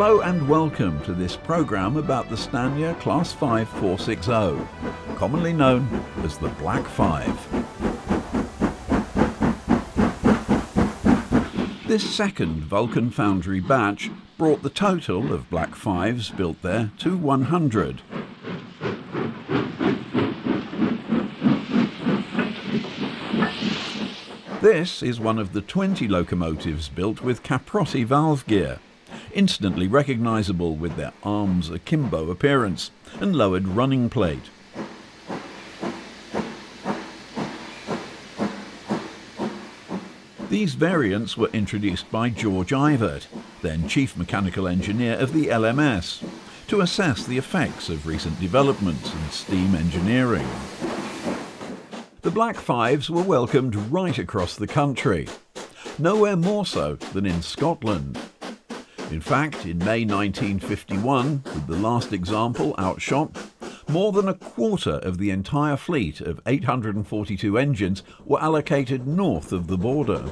Hello and welcome to this programme about the Stanier Class 5 460, commonly known as the Black 5. This second Vulcan Foundry batch brought the total of Black 5s built there to 100. This is one of the 20 locomotives built with Caprotti valve gear, instantly recognisable with their arms akimbo appearance and lowered running plate. These variants were introduced by George ADVERT, then Chief Mechanical Engineer of the LMS, to assess the effects of recent developments in steam engineering. The Black 5s were welcomed right across the country, nowhere more so than in Scotland. In fact, in May 1951, with the last example outshot, more than a quarter of the entire fleet of 842 engines were allocated north of the border.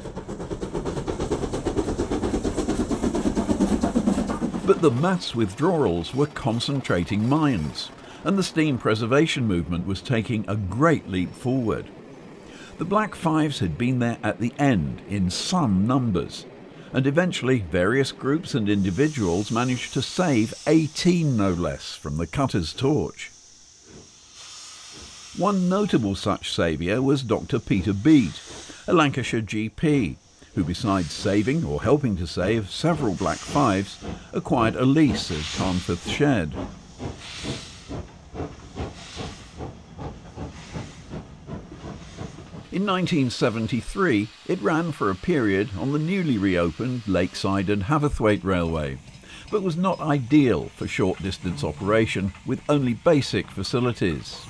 But the mass withdrawals were concentrating mines, and the steam preservation movement was taking a great leap forward. The Black 5s had been there at the end in some numbers, and eventually various groups and individuals managed to save 18 no less from the cutter's torch. One notable such saviour was Dr. Peter Beat, a Lancashire GP, who besides saving or helping to save several Black 5s, acquired a lease of Carnforth Shed. In 1973, it ran for a period on the newly reopened Lakeside and Haverthwaite Railway, but was not ideal for short-distance operation with only basic facilities.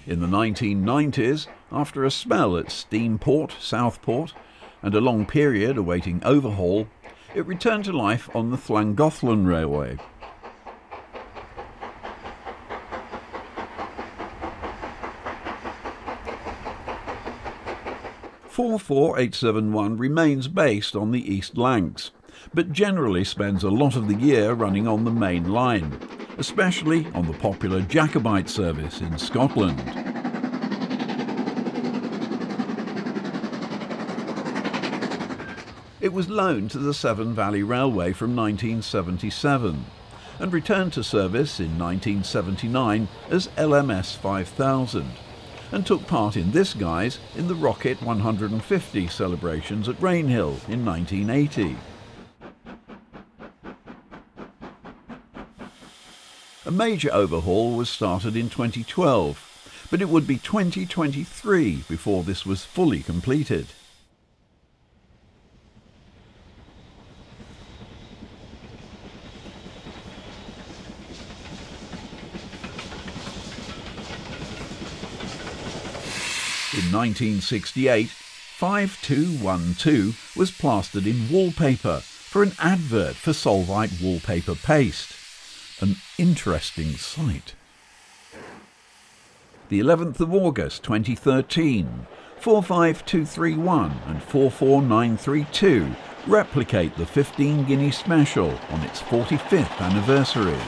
In the 1990s, after a spell at Steamport, Southport, and a long period awaiting overhaul, it returned to life on the Llangollen Railway. .44871 remains based on the East Lancs, but generally spends a lot of the year running on the main line, especially on the popular Jacobite service in Scotland. It was loaned to the Severn Valley Railway from 1977 and returned to service in 1979 as LMS 5000 and took part in this guise in the Rocket 150 celebrations at Rainhill in 1980. A major overhaul was started in 2012, but it would be 2023 before this was fully completed. In 1968, 5212 was plastered in wallpaper for an advert for Solvite wallpaper paste. An interesting sight. The 11th of August 2013, 45231 and 44932 replicate the 15 Guinea Special on its 45th anniversary.